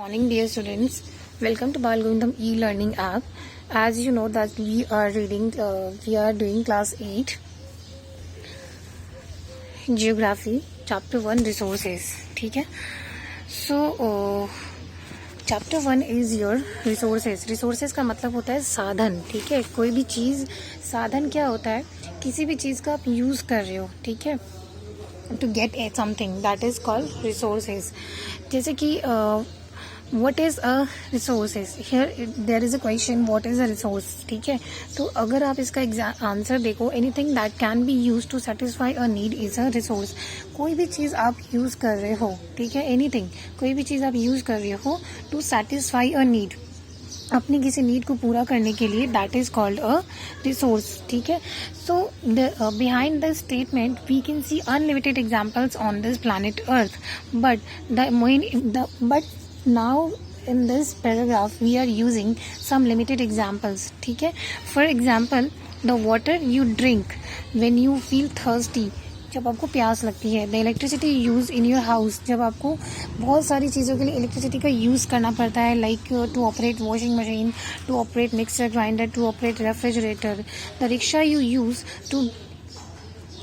Morning, dear students. Welcome to Balgundam e-learning app. As you know that we are doing class 8 geography, chapter 1 resources. ठीक है? So chapter 1 is your resources. Resources का मतलब होता है साधन. ठीक है? कोई भी चीज़, साधन क्या होता है? किसी भी चीज़ का आप यूज़ कर रहे हो. ठीक है? To get something that is called resources. जैसे कि what is a resources? Here there is a question, what is a resource? ठीक है, तो अगर आप इसका आंसर देखो, anything that can be used to satisfy a need is a resource. कोई भी चीज़ आप यूज़ कर रहे हो, ठीक है, anything, कोई भी चीज़ आप यूज़ कर रहे हो to satisfy a need, अपनी किसी नीड को पूरा करने के लिए, that is called a resource. ठीक है, so behind the statement we can see unlimited examples on this planet earth, but now in this paragraph we are using some limited examples. ठीक है, for example the water you drink when you feel thirsty, जब आपको प्यास लगती है. The electricity use in your house, जब आपको बहुत सारी चीज़ों के लिए इलेक्ट्रिसिटी का यूज़ करना पड़ता है, like to operate washing machine, to operate mixer grinder, to operate refrigerator. The rickshaw you use to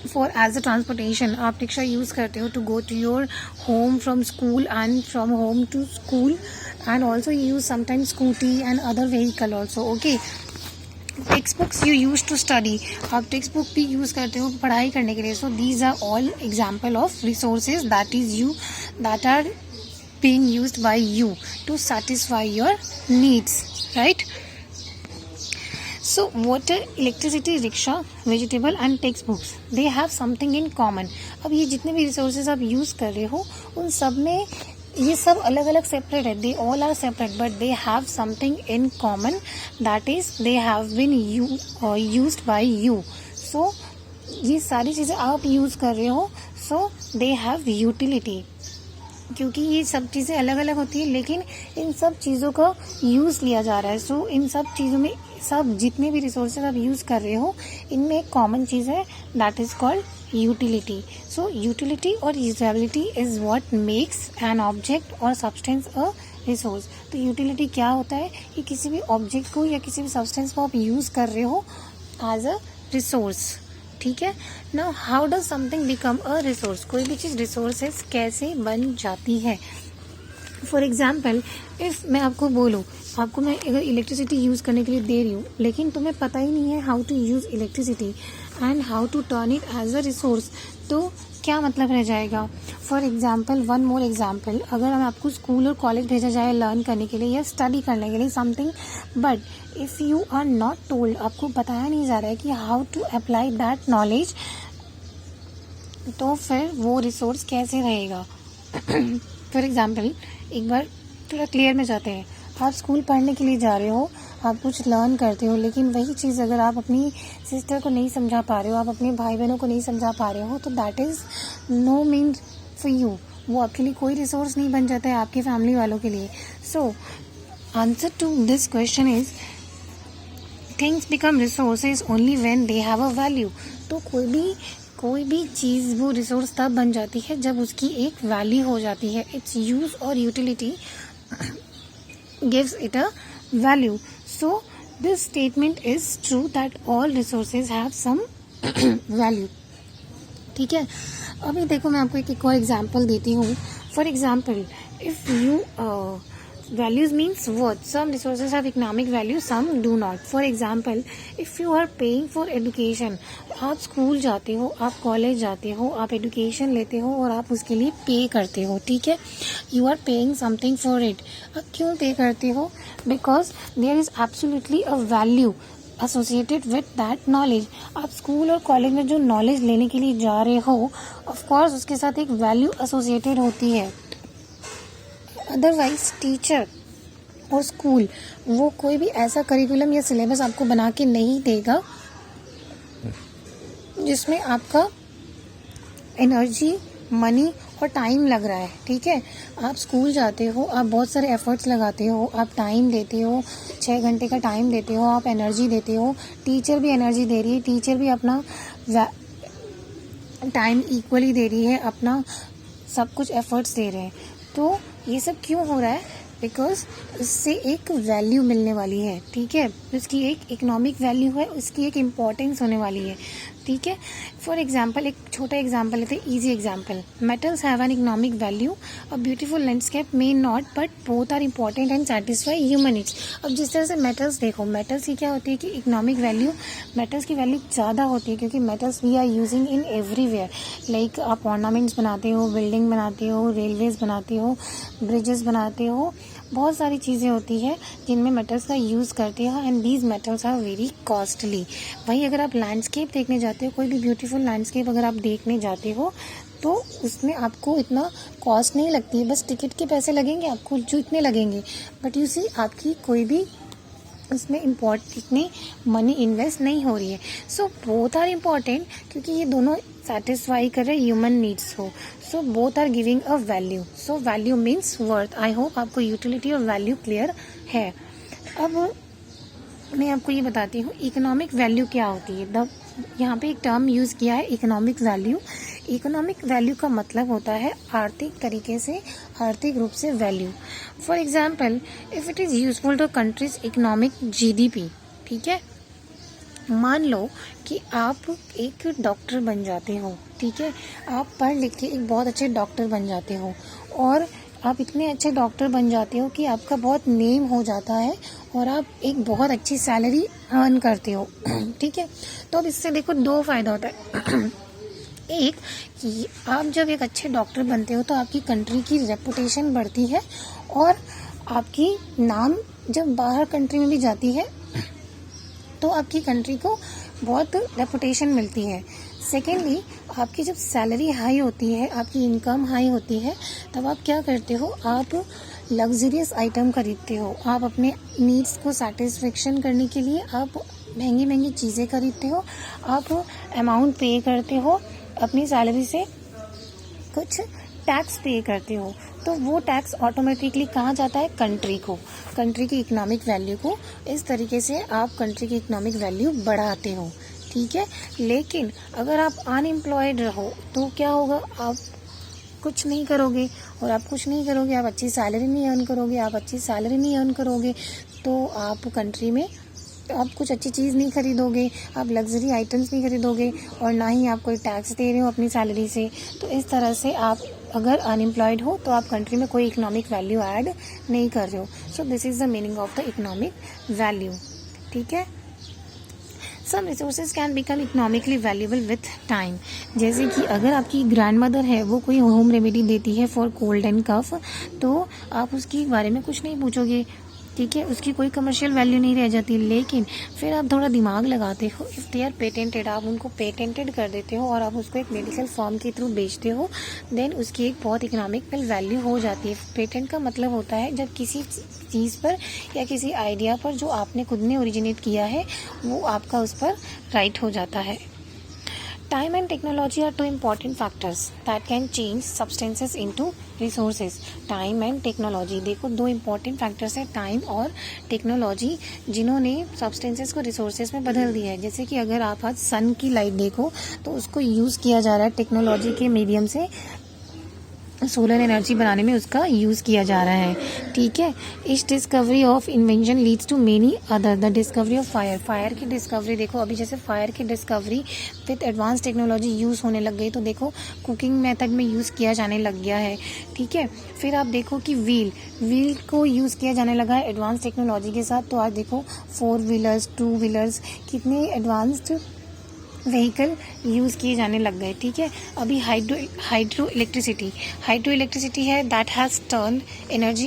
for as a transportation, आप रिक्शा यूज़ करते हो to go to your home from school and from home to school, and also you use sometimes scooty and other vehicle also. Okay, text books you use to study, आप text book भी use करते हो पढ़ाई करने के लिए. सो these are all example of resources that are being used by you to satisfy your needs, right. So water, electricity, rickshaw, vegetable and text books, they have something in common. अब ये जितने भी रिसोर्सेज आप use कर रहे हो उन सब में ये सब अलग अलग सेपरेट है. They all are separate but they have something in common, that is they have been used by you. So ये सारी चीज़ें आप यूज़ कर रहे हो, सो दे हैव यूटिलिटी. क्योंकि ये सब चीज़ें अलग अलग होती है लेकिन इन सब चीज़ों का यूज़ लिया जा रहा है. सो इन सब चीज़ों में, सब जितने भी रिसोर्सेज आप यूज़ कर रहे हो इनमें एक कॉमन चीज़ है, that is called utility. So utility और usability is what makes an object or substance a resource. तो यूटिलिटी क्या होता है कि किसी भी ऑब्जेक्ट को या किसी भी सब्सटेंस को आप यूज़ कर रहे हो एज अ रिसोर्स. ठीक है, now how does something become a resource, कोई भी चीज़ रिसोर्सेज कैसे बन जाती है. फॉर एग्जाम्पल, इफ़ मैं आपको बोलूँ, आपको मैं अगर इलेक्ट्रिसिटी यूज़ करने के लिए दे रही हूँ लेकिन तुम्हें पता ही नहीं है how to use electricity and how to turn it as a resource, तो क्या मतलब रह जाएगा. For example, one more example, अगर हम आपको स्कूल और कॉलेज भेजा जाए लर्न करने के लिए या स्टडी करने के लिए something, but if you are not told, आपको बताया नहीं जा रहा है कि how to apply that knowledge, तो फिर वो रिसोर्स कैसे रहेगा. फॉर एग्जाम्पल, एक बार थोड़ा क्लियर में जाते हैं. आप स्कूल पढ़ने के लिए जा रहे हो, आप कुछ लर्न करते हो, लेकिन वही चीज़ अगर आप अपनी सिस्टर को नहीं समझा पा रहे हो, आप अपने भाई बहनों को नहीं समझा पा रहे हो, तो that is no means for you. वो आपके लिए कोई रिसोर्स नहीं बन जाता है आपके फैमिली वालों के लिए. So answer to this question is things become resources only when they have a value. तो कोई भी चीज़ वो रिसोर्स तब बन जाती है जब उसकी एक वैल्यू हो जाती है. इट्स यूज और utility gives it a value. So this statement is true that all resources have some value. ठीक है, अभी देखो मैं आपको एक और एग्जांपल देती हूँ. For example, if you values means worth. Some resources have economic value, some do not. For example, if you are paying for education, आप स्कूल जाते हो, आप कॉलेज जाते हो, आप एजुकेशन लेते हो और आप उसके लिए पे करते हो. ठीक है, you are paying something for it. अब क्यों पे करते हो? Because there is absolutely a value associated with that knowledge. आप स्कूल और कॉलेज में जो नॉलेज लेने के लिए जा रहे हो, ऑफकोर्स उसके साथ एक वैल्यू एसोसिएटेड होती है. अदरवाइज टीचर और स्कूल वो कोई भी ऐसा करिकुलम या सिलेबस आपको बना के नहीं देगा जिसमें आपका एनर्जी, मनी और टाइम लग रहा है. ठीक है, आप स्कूल जाते हो, आप बहुत सारे एफर्ट्स लगाते हो, आप टाइम देते हो, 6 घंटे का टाइम देते हो, आप एनर्जी देते हो, टीचर भी एनर्जी दे रही है, टीचर भी अपना टाइम इक्वली दे रही है, अपना सब कुछ एफर्ट्स दे रहे हैं. तो ये सब क्यों हो रहा है? बिकॉज उससे एक वैल्यू मिलने वाली है, ठीक है, उसकी एक इकोनॉमिक वैल्यू है, उसकी एक इम्पोर्टेंस होने वाली है, ठीक है। फॉर एग्जाम्पल, एक छोटा एग्जाम्पल लेते हैं, easy example, metals have an economic value, a beautiful landscape may not, but both are important and satisfy human needs. अब जिस तरह से मेटल्स देखो, मेटल्स की क्या होती है कि इकोनॉमिक वैल्यू, मेटल्स की वैल्यू ज़्यादा होती है क्योंकि metals we are using in everywhere, like आप ऑर्नामेंट्स बनाते हो, बिल्डिंग बनाते हो, रेलवेज बनाते हो, ब्रिजेस बनाते हो, बहुत सारी चीज़ें होती है जिनमें मेटल्स का यूज़ करते हो, and these metals are very costly. वहीं अगर आप लैंडस्केप देखने जाते हो, कोई भी ब्यूटीफुल लैंडस्केप अगर आप देखने जाते हो तो उसमें आपको इतना कॉस्ट नहीं लगती है, बस टिकट के पैसे लगेंगे आपको जो इतने लगेंगे, बट यू सी आपकी कोई भी उसमें इतनी मनी इन्वेस्ट नहीं हो रही है। सो बोथ आर इम्पॉर्टेंट क्योंकि ये दोनों सेटिस्फाई कर रहे ह्यूमन नीड्स को। So both are giving a value. So value means worth. I hope आपको यूटिलिटी और वैल्यू क्लियर है। अब मैं आपको ये बताती हूँ इकोनॉमिक वैल्यू क्या होती है। यहाँ पे एक टर्म यूज़ किया है इकोनॉमिक वैल्यू। इकोनॉमिक वैल्यू का मतलब होता है आर्थिक तरीके से, आर्थिक रूप से value. For example, if it is useful to countries economic GDP, ठीक है। मान लो कि आप एक डॉक्टर बन जाते हो, ठीक है, आप पढ़ लिख के एक बहुत अच्छे डॉक्टर बन जाते हो और आप इतने अच्छे डॉक्टर बन जाते हो कि आपका बहुत नेम हो जाता है और आप एक बहुत अच्छी सैलरी अर्न करते हो, ठीक है। तो अब इससे देखो दो फायदा होता है। एक कि आप जब एक अच्छे डॉक्टर बनते हो तो आपकी कंट्री की रेपुटेशन बढ़ती है और आपकी नाम जब बाहर कंट्री में भी जाती है तो आपकी कंट्री को बहुत रेपुटेशन मिलती है। सेकेंडली, आपकी जब सैलरी हाई होती है, आपकी इनकम हाई होती है, तब आप क्या करते हो, आप लग्जरियस आइटम खरीदते हो। आप अपने नीड्स को सेटिस्फेक्शन करने के लिए आप महंगी महंगी चीज़ें खरीदते हो, आप अमाउंट पे करते हो, अपनी सैलरी से कुछ टैक्स पे करते हो, तो वो टैक्स ऑटोमेटिकली कहाँ जाता है, कंट्री को, कंट्री की इकोनॉमिक वैल्यू को। इस तरीके से आप कंट्री की इकोनॉमिक वैल्यू बढ़ाते हो, ठीक है। लेकिन अगर आप अनएम्प्लॉयड रहो तो क्या होगा, आप कुछ नहीं करोगे और आप कुछ नहीं करोगे, आप अच्छी सैलरी नहीं अर्न करोगे, आप अच्छी सैलरी नहीं अर्न करोगे तो आप कंट्री में आप कुछ अच्छी चीज़ नहीं खरीदोगे, आप लग्जरी आइटम्स नहीं खरीदोगे और ना ही आप कोई टैक्स दे रहे हो अपनी सैलरी से। तो इस तरह से आप अगर अनएम्प्लॉयड हो तो आप कंट्री में कोई इकोनॉमिक वैल्यू ऐड नहीं कर रहे हो। So this is the meaning of the economic value, ठीक है। Some resources can become economically valuable with time. जैसे कि अगर आपकी ग्रैंड मदर है, वो कोई होम रेमेडी देती है फॉर कोल्ड एंड कफ, तो आप उसके बारे में कुछ नहीं पूछोगे, ठीक है, उसकी कोई कमर्शियल वैल्यू नहीं रह जाती। लेकिन फिर आप थोड़ा दिमाग लगाते हो, इफ़ दे आर पेटेंटेड, आप उनको पेटेंटेड कर देते हो और आप उसको एक मेडिकल फॉर्म के थ्रू बेचते हो, देन उसकी एक बहुत इकोनॉमिकल वैल्यू हो जाती है। पेटेंट का मतलब होता है जब किसी चीज़ पर या किसी आइडिया पर जो आपने खुद ने ओरिजिनेट किया है वो आपका उस पर राइट हो जाता है। Time and technology are two important factors that can change substances into resources. Time and technology, देखो दो important factors है, time और technology, जिन्होंने substances को resources में बदल दिया है। जैसे कि अगर आप आज sun की light देखो तो उसको यूज़ किया जा रहा है टेक्नोलॉजी के मीडियम से, सोलर एनर्जी बनाने में उसका यूज़ किया जा रहा है, ठीक है। इस discovery of invention leads to many other. The discovery of fire, fire की डिस्कवरी देखो, अभी जैसे फायर की discovery with advance technology use होने लग गई, तो देखो कुकिंग मेथड में यूज़ किया जाने लग गया है, ठीक है। फिर आप देखो कि व्हील को यूज़ किया जाने लगा है एडवांस टेक्नोलॉजी के साथ। तो आज देखो 4 व्हीलर्स 2 व्हीलर्स कितने एडवांस्ड व्हीकल यूज़ किए जाने लग गए, ठीक है। अभी हाइड्रो इलेक्ट्रिसिटी है that has turn energy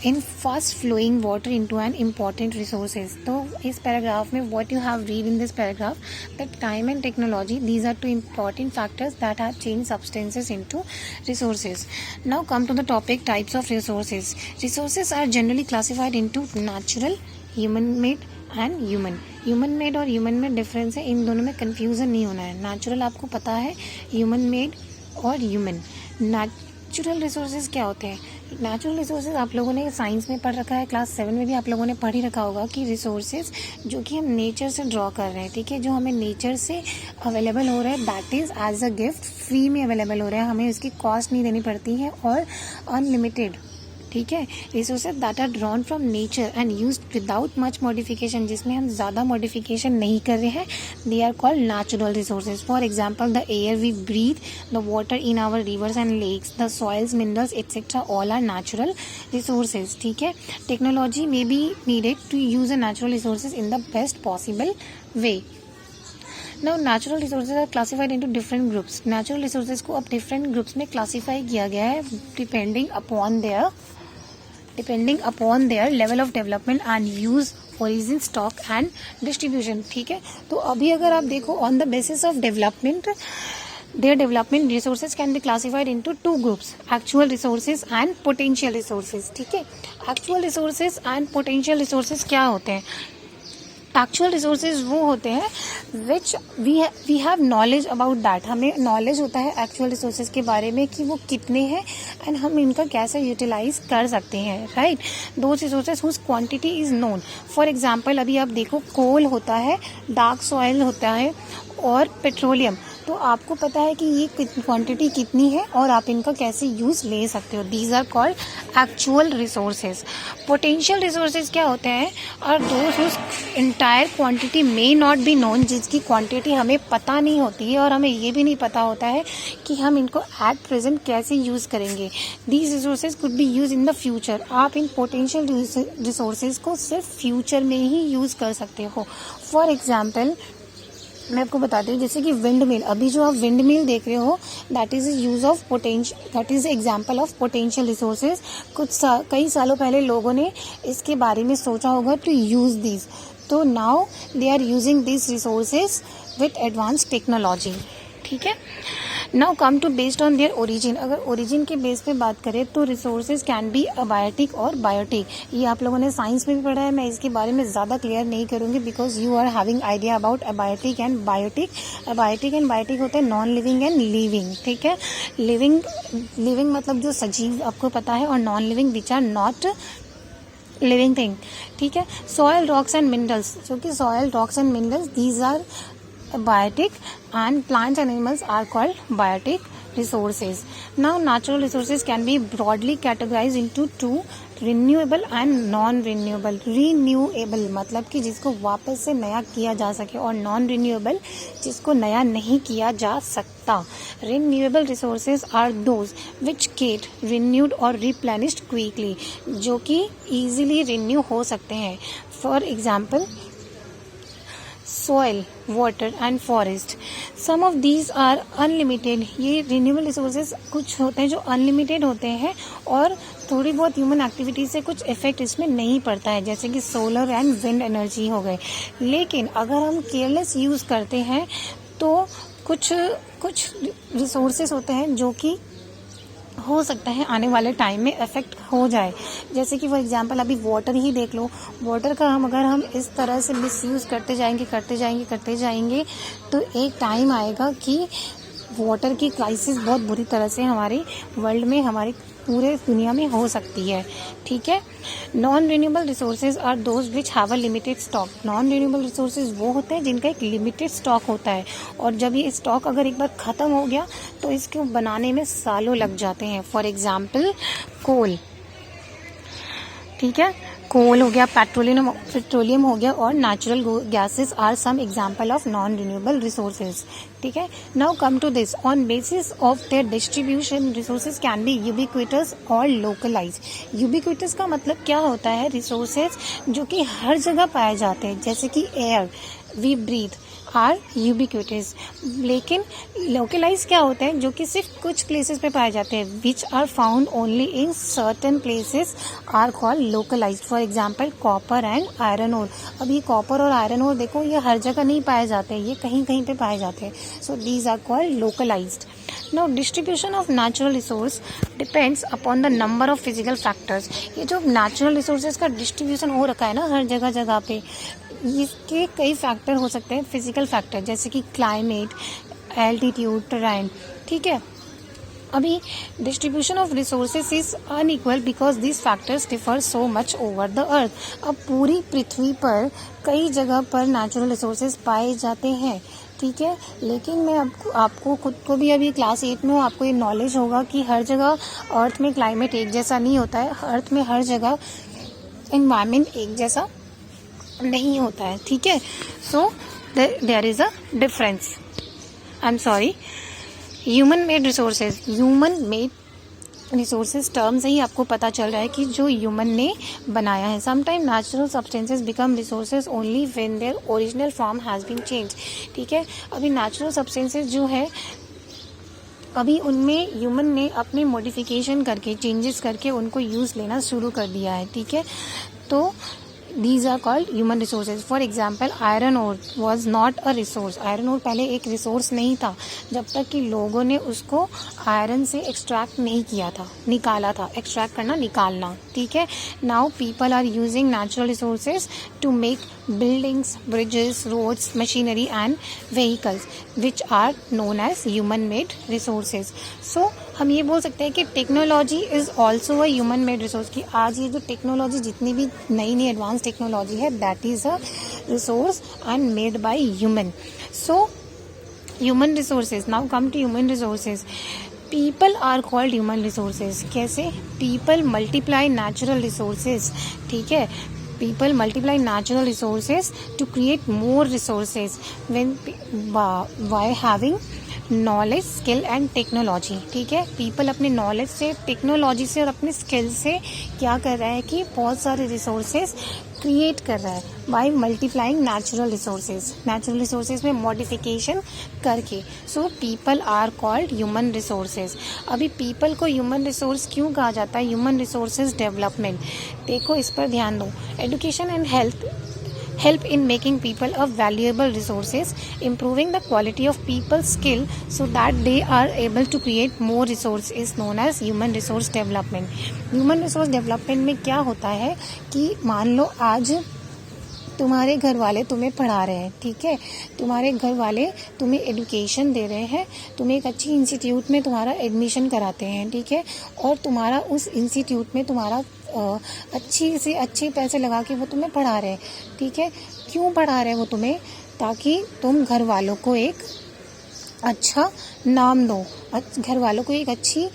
in fast flowing water into an important resources. तो इस पैराग्राफ में what you have read in this paragraph, that time and technology, these are two important factors that have change substances into resources. Now come to the topic types of resources. Resources are generally classified into natural, human made and human made और human made difference है, इन दोनों में confusion नहीं होना है। Natural आपको पता है, ह्यूमन मेड और ह्यूमन। नेचुरल रिसोर्सेज क्या होते हैं? नेचुरल रिसोर्सेज आप लोगों ने साइंस में पढ़ रखा है, क्लास 7 में भी आप लोगों ने पढ़ ही रखा होगा कि रिसोर्सेज जो कि हम नेचर से ड्रॉ कर रहे हैं, ठीक है, जो हमें नेचर से अवेलेबल हो रहा है, that is as a gift, free में अवेलेबल हो रहा है, हमें उसकी कॉस्ट नहीं देनी पड़ती है और अनलिमिटेड, ठीक है। Resources that are drawn from nature and used without much modification, जिसमें हम ज़्यादा मॉडिफिकेशन नहीं कर रहे हैं, they are called natural resources. For example the air we breathe, the water in our rivers and lakes, the soils, minerals etcetera, all are natural resources. ठीक है। Technology में be needed to use a natural resources in the best possible way. Now natural resources are classified into different groups. Natural resources को अब different groups में classify किया गया है depending upon their level of development and use, origin, stock and distribution. ठीक है। तो अभी अगर आप देखो on the basis of development, their development resources can be classified into two groups: actual resources and potential resources. ठीक है। actual resources and potential resources क्या होते हैं? एक्चुअल रिसोर्सेज वो होते हैं which we have knowledge about that, हमें knowledge होता है एक्चुअल रिसोर्सेज के बारे में कि वो कितने हैं एंड हम इनका कैसे यूटिलाइज कर सकते हैं, right. Those resources whose quantity is known. For example अभी आप देखो कोल होता है, डार्क सॉइल होता है और पेट्रोलियम, तो आपको पता है कि ये क्वांटिटी कितनी है और आप इनका कैसे यूज ले सकते हो। These are called actual resources. Potential resources क्या होते हैं? और those whose entire quantity may not be known, जिसकी क्वांटिटी हमें पता नहीं होती है और हमें ये भी नहीं पता होता है कि हम इनको एट प्रेजेंट कैसे यूज करेंगे। These resources could be use in the future. आप इन पोटेंशियल रिसोर्सेज को सिर्फ फ्यूचर में ही यूज कर सकते हो। फॉर एग्जाम्पल मैं आपको बताती हूँ, जैसे कि विंड मिल, अभी जो आप विंड मिल देख रहे हो that is use of potential, that is example of potential resources. कई सालों पहले लोगों ने इसके बारे में सोचा होगा टू यूज दिस, तो now they are using this resources with advance technology. ठीक है। Now come to based on their origin. अगर ओरिजिन के बेस पे बात करें तो रिसोर्सेज कैन बी अबायोटिक और बायोटिक। ये आप लोगों ने साइंस में भी पढ़ा है, मैं इसके बारे में ज़्यादा क्लियर नहीं करूँगी because you are having idea about abiotic and biotic. Abiotic and biotic होते हैं नॉन लिविंग एंड लिविंग। ठीक है। लिविंग मतलब जो सजीव आपको पता है, और non living which are not living thing. ठीक है। सॉयल, रॉक्स एंड मिनरल्स, जो कि soil, rocks and minerals these are biotic and plants and animals are called biotic resources. Now natural resources can be broadly categorized into two: renewable and non-renewable. Renewable मतलब कि जिसको वापस से नया किया जा सके, और non-renewable जिसको नया नहीं किया जा सकता। Renewable resources are those which get renewed or replenished quickly, जो कि easily renew हो सकते हैं। For example soil, water and forest. Some of these are unlimited. ये renewable resources कुछ होते हैं जो unlimited होते हैं और थोड़ी बहुत ह्यूमन एक्टिविटी से कुछ इफेक्ट इसमें नहीं पड़ता है, जैसे कि सोलर एंड विंड एनर्जी हो गए। लेकिन अगर हम केयरलेस यूज़ करते हैं तो कुछ रिसोर्सेज होते हैं जो कि हो सकता है आने वाले टाइम में इफेक्ट हो जाए। जैसे कि फॉर एग्जांपल अभी वाटर ही देख लो, वाटर का अगर हम इस तरह से मिसयूज़ करते जाएंगे तो एक टाइम आएगा कि वाटर की क्राइसिस बहुत बुरी तरह से हमारी वर्ल्ड में, हमारी पूरे दुनिया में हो सकती है। ठीक है। Non renewable resources are those which have a limited stock. Non renewable resources वो होते हैं जिनका एक लिमिटेड स्टॉक होता है, और जब ये स्टॉक अगर एक बार ख़त्म हो गया तो इसको बनाने में सालों लग जाते हैं। For example coal. ठीक है। कोल हो गया, पेट्रोलियम हो गया, और natural gases are some example of non renewable resources. ठीक है। Now come to this, on basis of their distribution resources can be ubiquitous और लोकलाइज। यूबिक्विटस का मतलब क्या होता है? रिसोर्सेज जो कि हर जगह पाए जाते हैं, जैसे कि air we breathe are ubiquitous. लेकिन लोकलाइज क्या होते हैं? जो कि सिर्फ कुछ प्लेसेस पे पाए जाते हैं, which are found only in certain places are called localized. For example copper and iron ore. अब ये कॉपर और आयरन ओर देखो, ये हर जगह नहीं पाए जाते हैं, ये कहीं कहीं पे पाए जाते हैं। So these are called localized. Now distribution of natural resource depends upon the number of physical factors. ये जो नेचुरल रिसोर्सेज का डिस्ट्रीब्यूशन हो रखा है ना हर जगह पे, इसके कई फैक्टर हो सकते हैं, फिजिकल फैक्टर, जैसे कि क्लाइमेट, एल्टीट्यूड, टेरेन। ठीक है। अभी distribution of resources is unequal because this factors differ so much over the earth. अब पूरी पृथ्वी पर कई जगह पर नेचुरल रिसोर्सेज पाए जाते हैं, ठीक है। लेकिन मैं आपको खुद को भी, अभी क्लास 8 में हो, आपको ये नॉलेज होगा कि हर जगह अर्थ में क्लाइमेट एक जैसा नहीं होता है, अर्थ में हर जगह एनवायरनमेंट एक जैसा नहीं होता है, ठीक है। So there is a difference. I am sorry, human made resources term से ही आपको पता चल रहा है कि जो ह्यूमन ने बनाया है। Sometime natural substances become resources only when their original form has been change, ठीक है। अभी नेचुरल सब्सटेंसेज जो है, अभी उनमें ह्यूमन ने अपने मॉडिफिकेशन करके, चेंजेस करके उनको यूज़ लेना शुरू कर दिया है, ठीक है। तो these are called human resources. For example, iron ore was not a resource. Iron ore पहले एक रिसोर्स नहीं था जब तक कि लोगों ने उसको आयरन से एक्सट्रैक्ट नहीं किया था, निकाला था। एक्सट्रैक्ट करना, निकालना, ठीक है। Now people are using natural resources to make buildings, bridges, roads, machinery and vehicles which are known as human made resources. So हम ये बोल सकते हैं कि technology is also a human made resource, की आज ये जो टेक्नोलॉजी, जितनी भी नई नई एडवांस टेक्नोलॉजी है, that is a resource and made by human. So human resources, now come to human resources. People are called human resources. कैसे? पीपल मल्टीप्लाई नेचुरल रिसोर्सेज, ठीक है। People multiply natural resources to create more resources when by having knowledge, skill and technology, ठीक है। People अपने knowledge से, technology से और अपने स्किल से क्या कर रहा है कि बहुत सारे रिसोर्सेज क्रिएट कर रहा है by multiplying natural resources, natural resources में मॉडिफिकेशन करके। So people are called human resources. अभी पीपल को ह्यूमन रिसोर्स क्यों कहा जाता है? ह्यूमन रिसोर्सेज डेवलपमेंट, देखो इस पर ध्यान दो। Education and health help in making people a valuable resources, improving the quality of people's skill so that they are able to create more resource is known as human resource development. Human resource development में क्या होता है कि मान लो आज तुम्हारे घर वाले तुम्हें पढ़ा रहे हैं, ठीक है। तुम्हारे घर वाले तुम्हें एजुकेशन दे रहे हैं, तुम्हें एक अच्छी इंस्टीट्यूट में तुम्हारा एडमिशन कराते हैं, ठीक है। और तुम्हारा उस इंस्टीट्यूट में तुम्हारा अच्छी से अच्छे पैसे लगा के वो तुम्हें पढ़ा रहे हैं, ठीक है। क्यों पढ़ा रहे हैं वो तुम्हें? ताकि तुम घर वालों को एक अच्छा नाम दो, घर वालों को एक अच्छी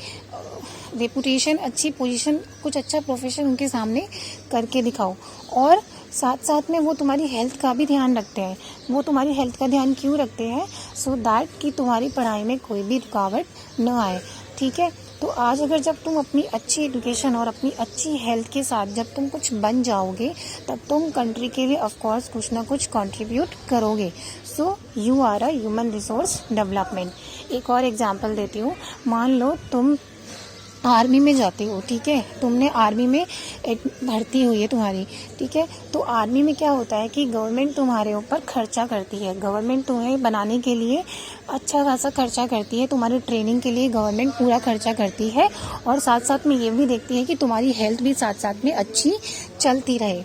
रेपुटेशन, अच्छी पोजीशन, कुछ अच्छा प्रोफेशन उनके सामने करके दिखाओ। और साथ साथ में वो तुम्हारी हेल्थ का भी ध्यान रखते हैं। वो तुम्हारी हेल्थ का ध्यान क्यों रखते हैं? सो दैट कि तुम्हारी पढ़ाई में कोई भी रुकावट न आए, ठीक है। तो आज अगर जब तुम अपनी अच्छी एजुकेशन और अपनी अच्छी हेल्थ के साथ जब तुम कुछ बन जाओगे, तब तुम कंट्री के लिए ऑफकोर्स कुछ ना कुछ कंट्रीब्यूट करोगे। So you are a human resource development. एक और एग्जांपल देती हूँ। मान लो तुम आर्मी में जाते हो, ठीक है। तुमने आर्मी में भर्ती हुई है तुम्हारी, ठीक है। तो आर्मी में क्या होता है कि गवर्नमेंट तुम्हारे ऊपर खर्चा करती है। गवर्नमेंट तुम्हें बनाने के लिए अच्छा खासा खर्चा करती है, तुम्हारी ट्रेनिंग के लिए गवर्नमेंट पूरा खर्चा करती है, और साथ साथ में ये भी देखती है कि तुम्हारी हेल्थ भी साथ साथ में अच्छी चलती रहे,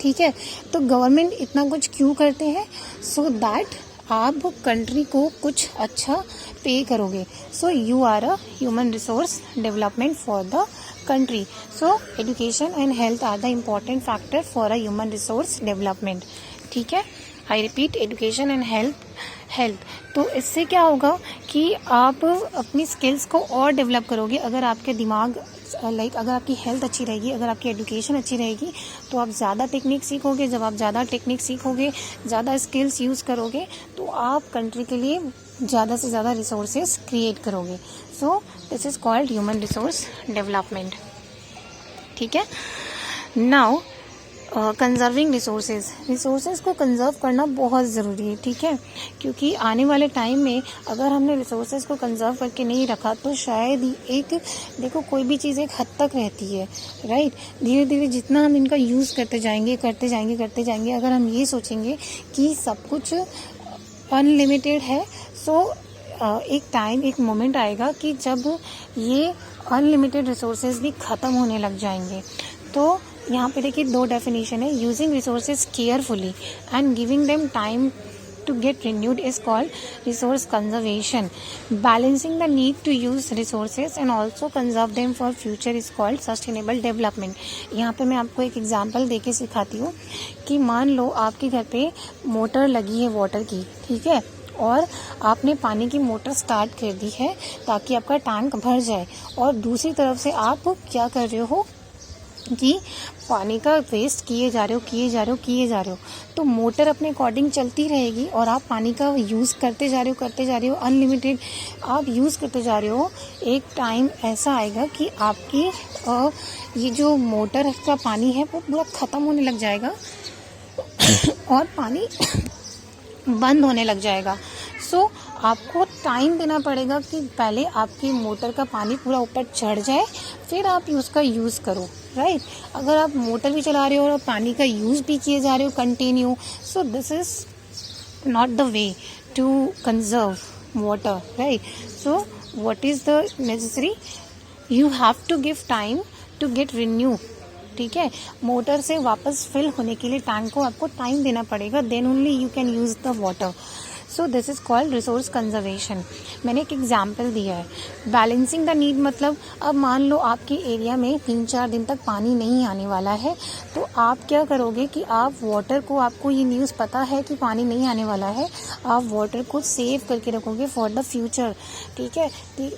ठीक है। तो गवर्नमेंट इतना कुछ क्यों करते हैं? सो दैट आप कंट्री को कुछ अच्छा पे करोगे। So you are a human resource development for the country. So education and health are the important factor for a human resource development. ठीक है, I repeat, education and health. तो इससे क्या होगा कि आप अपनी स्किल्स को और डेवलप करोगे. अगर आपके दिमाग अगर आपकी हेल्थ अच्छी रहेगी, अगर आपकी एजुकेशन अच्छी रहेगी, तो आप ज़्यादा टेक्निक सीखोगे. जब आप ज़्यादा टेक्निक सीखोगे, ज़्यादा स्किल्स यूज़ करोगे, तो आप कंट्री के लिए ज़्यादा से ज़्यादा रिसोर्सेज क्रिएट करोगे. सो this is called human resource development. ठीक है. नाउ कंजर्विंग रिसोर्सेज को कंजर्व करना बहुत ज़रूरी है. ठीक है, क्योंकि आने वाले टाइम में अगर हमने रिसोर्सेज को कंजर्व करके नहीं रखा तो शायद देखो कोई भी चीज़ एक हद तक रहती है, राइट. धीरे धीरे जितना हम इनका यूज़ करते जाएंगे, अगर हम ये सोचेंगे कि सब कुछ अनलिमिटेड है, सो एक मोमेंट आएगा कि जब ये अनलिमिटेड रिसोर्सेज भी ख़त्म होने लग जाएंगे. तो यहाँ पे देखिए 2 डेफिनेशन है. Using resources carefully and giving them time to get renewed is called resource conservation. Balancing the need to use resources and also conserve them for future is called sustainable development. यहाँ पे मैं आपको एक example देके सिखाती हूँ कि मान लो आपके घर पे मोटर लगी है वाटर की, ठीक है, और आपने पानी की मोटर स्टार्ट कर दी है ताकि आपका टैंक भर जाए, और दूसरी तरफ से आप क्या कर रहे हो कि पानी का वेस्ट किए जा रहे हो, तो मोटर अपने अकॉर्डिंग चलती रहेगी और आप पानी का यूज़ करते जा रहे हो, अनलिमिटेड आप यूज़ करते जा रहे हो। एक टाइम ऐसा आएगा कि आपकी ये जो मोटर का पानी है वो पूरा ख़त्म होने लग जाएगा और पानी बंद होने लग जाएगा। सो आपको टाइम देना पड़ेगा कि पहले आपकी मोटर का पानी पूरा ऊपर चढ़ जाए, फिर आप उसका यूज़ करो, राइट। अगर आप मोटर भी चला रहे हो और पानी का यूज़ भी किए जा रहे हो continue, so this is not the way to conserve water, right. So what is the necessary, you have to give time to get renew, ठीक है। मोटर से वापस फिल होने के लिए टैंक को आपको टाइम देना पड़ेगा, then only you can use the water. So this is called resource conservation. मैंने एक एग्जाम्पल दिया है। बैलेंसिंग द नीड मतलब अब मान लो आपके एरिया में 3-4 दिन तक पानी नहीं आने वाला है, तो आप क्या करोगे कि आप वाटर को, आपको ये न्यूज़ पता है कि पानी नहीं आने वाला है, आप वाटर को सेव करके रखोगे फॉर द फ्यूचर, ठीक है।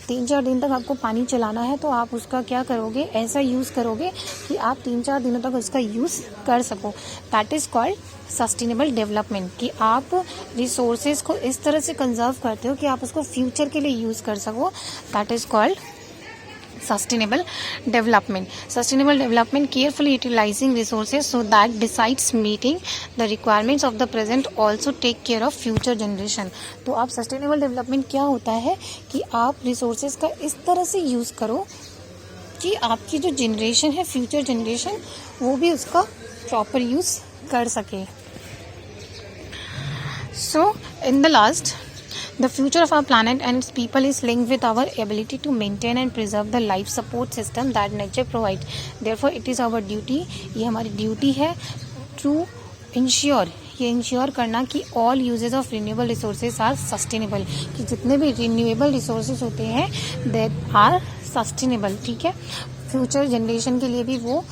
3-4 दिन तक आपको पानी चलाना है तो आप उसका क्या करोगे, ऐसा यूज़ करोगे कि आप 3-4 दिनों तक उसका यूज़ कर सको। That is called sustainable development, कि आप रिसोर्सेज को इस तरह से कंजर्व करते हो कि आप उसको फ्यूचर के लिए यूज़ कर सको। That is called sustainable development. Sustainable development carefully utilizing resources so that besides meeting the requirements of the present also take care of future generation. तो आप sustainable development क्या होता है कि आप resources का इस तरह से यूज़ करो कि आपकी जो जनरेशन है, फ्यूचर जनरेशन, वो भी उसका प्रॉपर यूज़ कर सके। So in the last, the future of our planet and its people is linked with our ability to maintain and preserve the life support system that nature provides. Therefore, it is our duty, ये हमारी duty है to ensure, ये ensure करना कि all uses of renewable resources are sustainable, कि जितने भी renewable resources होते हैं दैट आर सस्टेनेबल, ठीक है, फ्यूचर जनरेशन के लिए भी वो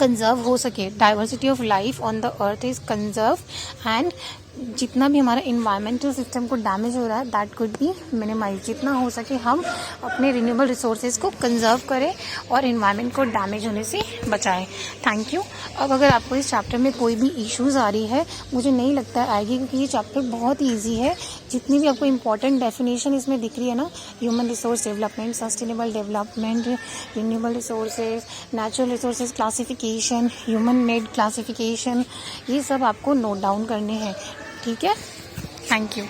कंजर्व हो सके। Diversity of life on the earth is conserve, and जितना भी हमारा इन्वायरमेंटल सिस्टम को डैमेज हो रहा है दैट कुड बी मिनिमाइज। जितना हो सके हम अपने रिन्यूएबल रिसोर्सेज को कंजर्व करें और इन्वायरमेंट को डैमेज होने से बचाएं। Thank you. अब अगर आपको इस चैप्टर में कोई भी इश्यूज़ आ रही है, मुझे नहीं लगता आएगी, क्योंकि ये चैप्टर बहुत ही ईजी है। जितनी भी आपको इंपॉर्टेंट डेफिनेशन इसमें दिख रही है ना, human resource development, sustainable development, renewable resources, natural resources classification, human made classification, ये सब आपको नोट डाउन करने हैं, ठीक है। Thank you.